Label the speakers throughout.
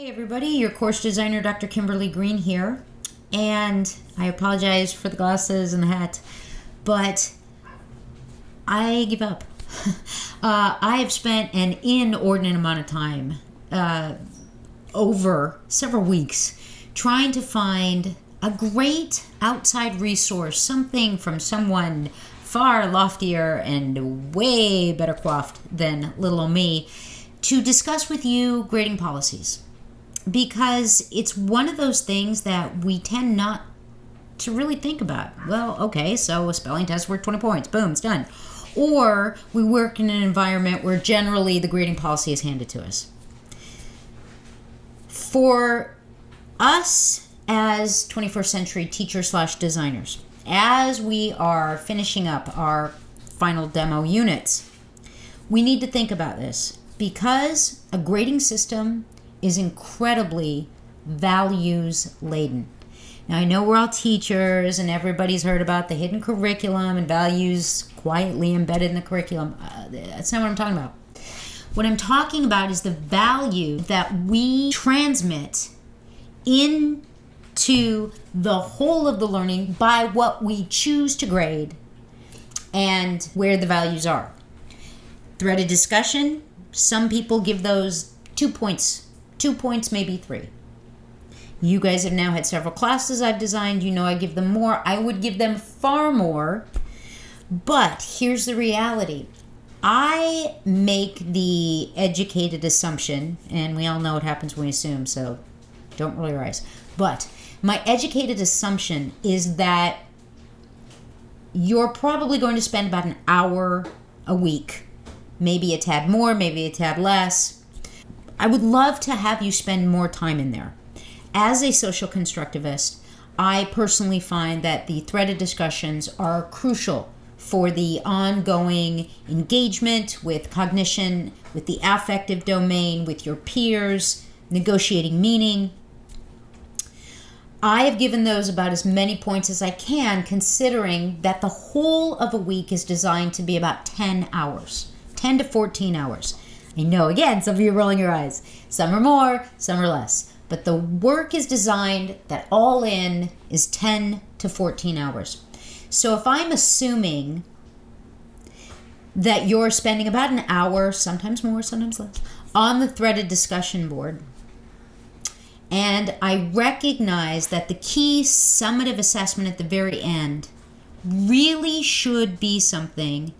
Speaker 1: Hey everybody, your course designer Dr. Kimberly Green here, and I apologize for the glasses and the hat, but I give up. I have spent an inordinate amount of time over several weeks trying to find a great outside resource, something from someone far loftier and way better coiffed than little old me, to discuss with you grading policies. Because it's one of those things that we tend not to really think about. Well, okay, so a spelling test worth 20 points. Boom, it's done. Or we work in an environment where generally the grading policy is handed to us. For us as 21st century teachers/designers, as we are finishing up our final demo units, we need to think about this because a grading system is incredibly values laden. Now I know we're all teachers and everybody's heard about the hidden curriculum and values quietly embedded in the curriculum. That's not what I'm talking about. What I'm talking about is the value that we transmit into the whole of the learning by what we choose to grade and where the values are. Threaded discussion, some people give those 2 points. 2 points, maybe 3. You guys have now had several classes I've designed. You know I give them more. I would give them far more. But here's the reality. I make the educated assumption, and we all know what happens when we assume, so don't roll your eyes. But my educated assumption is that you're probably going to spend about an hour a week. Maybe a tad more, maybe a tad less. I would love to have you spend more time in there. As a social constructivist, I personally find that the threaded discussions are crucial for the ongoing engagement with cognition, with the affective domain, with your peers, negotiating meaning. I have given those about as many points as I can, considering that the whole of a week is designed to be about 10 hours, 10 to 14 hours. I know, again, some of you are rolling your eyes. Some are more, some are less. But the work is designed that all in is 10 to 14 hours. So if I'm assuming that you're spending about an hour, sometimes more, sometimes less, on the threaded discussion board, and I recognize that the key summative assessment at the very end really should be something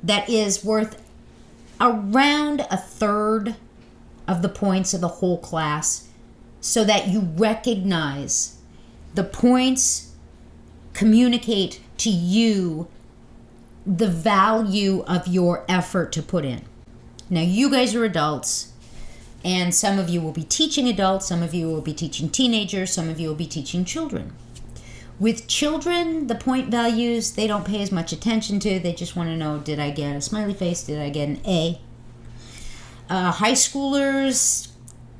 Speaker 1: that is worth around a third of the points of the whole class, so that you recognize the points communicate to you the value of your effort to put in. Now you guys are adults, and some of you will be teaching adults, some of you will be teaching teenagers, some of you will be teaching children. With children, the point values, they don't pay as much attention to. They just want to know, did I get a smiley face? Did I get an A? High schoolers,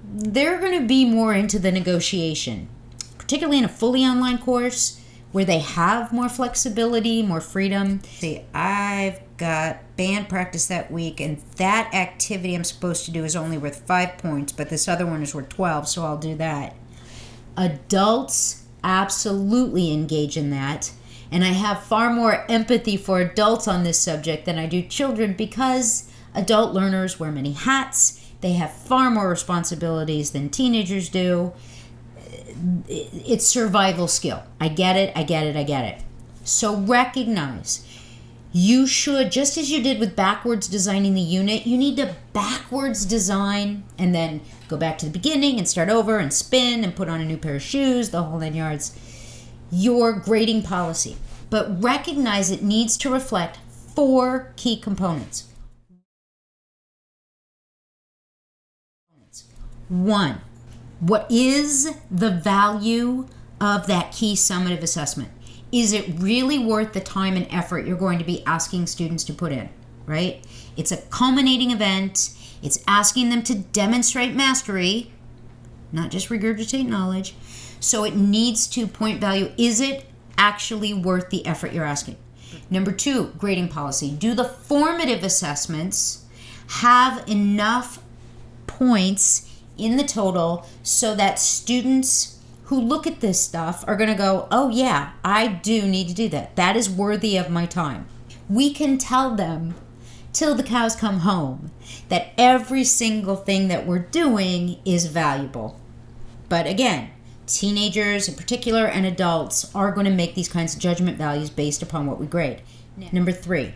Speaker 1: they're going to be more into the negotiation, particularly in a fully online course where they have more flexibility, more freedom. See, I've got band practice that week, and that activity I'm supposed to do is only worth 5 points, but this other one is worth 12, so I'll do that. Adults absolutely engage in that, and I have far more empathy for adults on this subject than I do children, because adult learners wear many hats. They have far more responsibilities than teenagers do. It's survival skill. I get it. So recognize you should, just as you did with backwards designing the unit, you need to backwards design and then go back to the beginning and start over and spin and put on a new pair of shoes, the whole 9 yards, your grading policy. But recognize it needs to reflect 4 key components. 1, what is the value of that key summative assessment? Is it really worth the time and effort you're going to be asking students to put in, right? It's a culminating event. It's asking them to demonstrate mastery, not just regurgitate knowledge. So it needs to point value. Is it actually worth the effort you're asking? Number 2, grading policy. Do the formative assessments have enough points in the total so that students who look at this stuff are going to go, oh yeah, I do need to do that. That is worthy of my time. We can tell them till the cows come home that every single thing that we're doing is valuable. But again, teenagers in particular and adults are going to make these kinds of judgment values based upon what we grade. Number 3,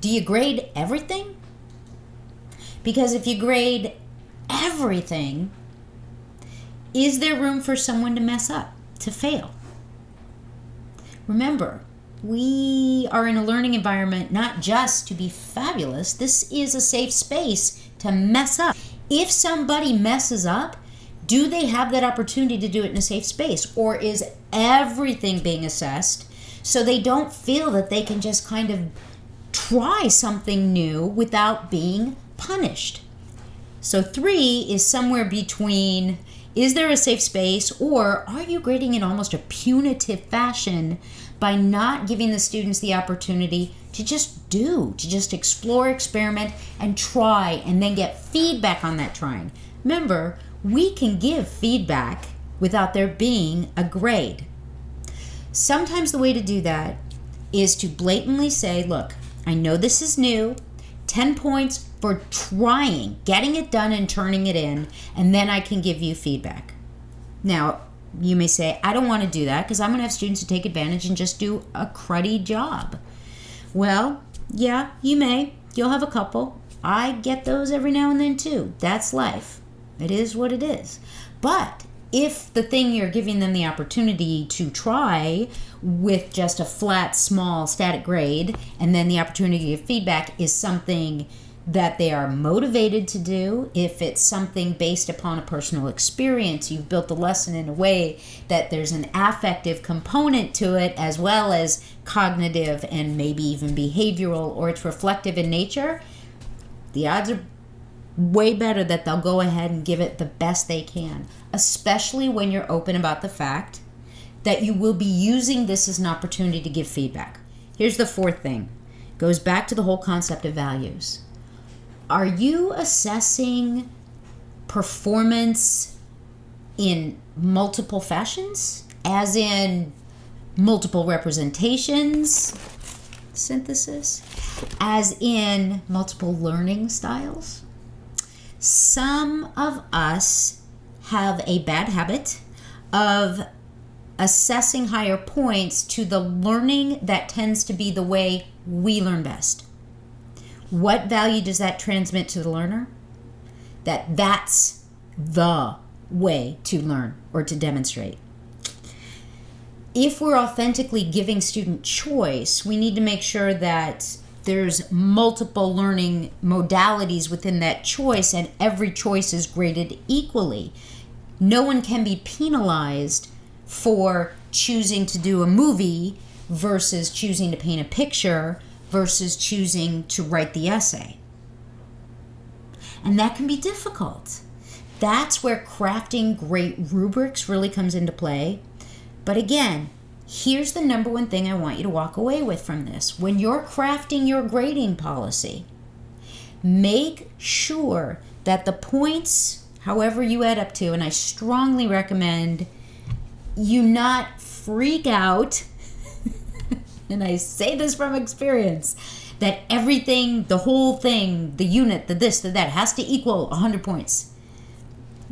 Speaker 1: do you grade everything? Because if you grade everything, is there room for someone to mess up, to fail? Remember, we are in a learning environment not just to be fabulous. This is a safe space to mess up. If somebody messes up, do they have that opportunity to do it in a safe space? Or is everything being assessed so they don't feel that they can just kind of try something new without being punished? So 3 is somewhere between, is there a safe space, or are you grading in almost a punitive fashion by not giving the students the opportunity to just explore, experiment, and try, and then get feedback on that trying? Remember, we can give feedback without there being a grade. Sometimes the way to do that is to blatantly say, look, I know this is new, 10 points for trying, getting it done and turning it in, and then I can give you feedback. Now, you may say, I don't want to do that because I'm going to have students who take advantage and just do a cruddy job. Well, yeah, you may. You'll have a couple. I get those every now and then too. That's life. It is what it is. But if the thing you're giving them the opportunity to try with just a flat, small, static grade, and then the opportunity to give feedback is something that they are motivated to do, if it's something based upon a personal experience, you've built the lesson in a way that there's an affective component to it as well as cognitive and maybe even behavioral, or it's reflective in nature, the odds are way better that they'll go ahead and give it the best they can, especially when you're open about the fact that you will be using this as an opportunity to give feedback. Here's the 4th thing. It goes back to the whole concept of values. Are you assessing performance in multiple fashions, as in multiple representations, synthesis, as in multiple learning styles? Some of us have a bad habit of assessing higher points to the learning that tends to be the way we learn best. What value does that transmit to the learner? That's the way to learn or to demonstrate. If we're authentically giving student choice, we need to make sure that there's multiple learning modalities within that choice, and every choice is graded equally. No one can be penalized for choosing to do a movie versus choosing to paint a picture versus choosing to write the essay. And that can be difficult. That's where crafting great rubrics really comes into play. But again, here's the number one thing I want you to walk away with from this. When you're crafting your grading policy, make sure that the points, however you add up to, and I strongly recommend you not freak out, and I say this from experience, that everything, the whole thing, the unit, the this, the that, has to equal 100 points.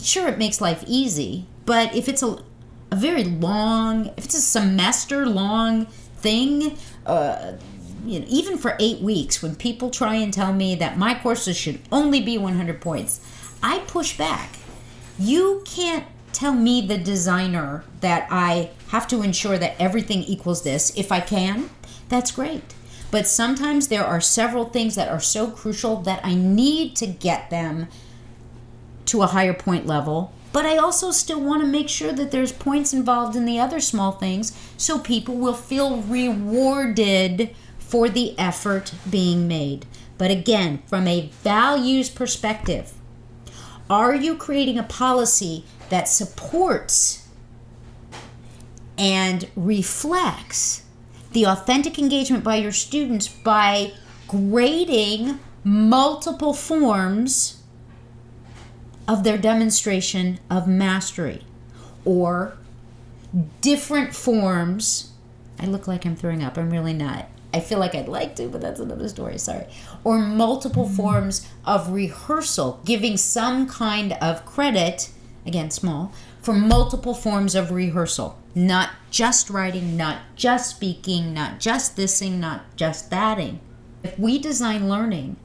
Speaker 1: Sure, it makes life easy, but if it's a very long, if it's a semester long thing, even for 8 weeks, when people try and tell me that my courses should only be 100 points, I push back. You can't tell me, the designer, that I have to ensure that everything equals this. If I can, that's great. But sometimes there are several things that are so crucial that I need to get them to a higher point level. But I also still want to make sure that there's points involved in the other small things so people will feel rewarded for the effort being made. But again, from a values perspective, are you creating a policy that supports and reflects the authentic engagement by your students by grading multiple forms of their demonstration of mastery, or different forms. I look like I'm throwing up. I'm really not. I feel like I'd like to, but that's another story. Sorry. Or multiple forms of rehearsal, giving some kind of credit, again, small, for multiple forms of rehearsal. Not just writing, not just speaking, not just thising, not just thating. If we design learning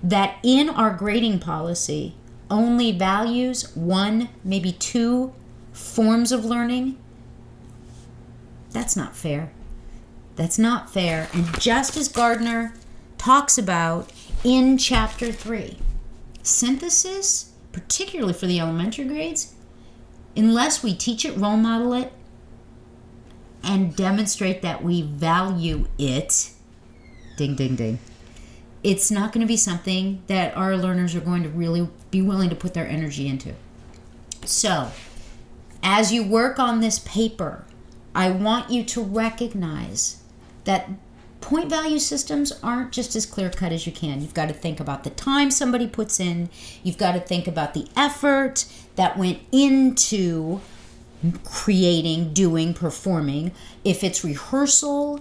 Speaker 1: that in our grading policy only values one, maybe two forms of learning, that's not fair. That's not fair. And just as Gardner talks about in chapter 3, synthesis, particularly for the elementary grades, unless we teach it, role model it, and demonstrate that we value it, ding, ding, ding, it's not going to be something that our learners are going to really be willing to put their energy into. So, as you work on this paper, I want you to recognize that point value systems aren't just as clear-cut as you can. You've got to think about the time somebody puts in. You've got to think about the effort that went into creating, doing, performing. If it's rehearsal,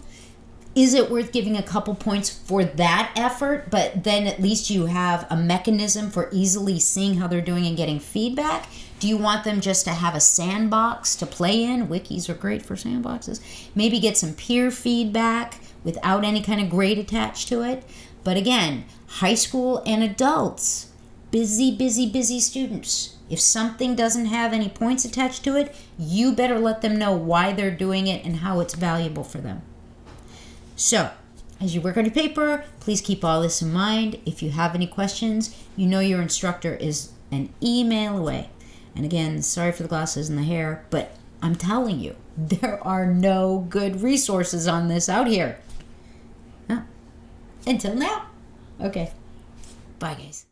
Speaker 1: is it worth giving a couple points for that effort? But then at least you have a mechanism for easily seeing how they're doing and getting feedback. Do you want them just to have a sandbox to play in? Wikis are great for sandboxes. Maybe get some peer feedback without any kind of grade attached to it. But again, high school and adults, busy students. If something doesn't have any points attached to it, you better let them know why they're doing it and how it's valuable for them. So, as you work on your paper, please keep all this in mind. If you have any questions, you know your instructor is an email away. And again, sorry for the glasses and the hair, but I'm telling you, there are no good resources on this out here. Until now. Okay. Bye, guys.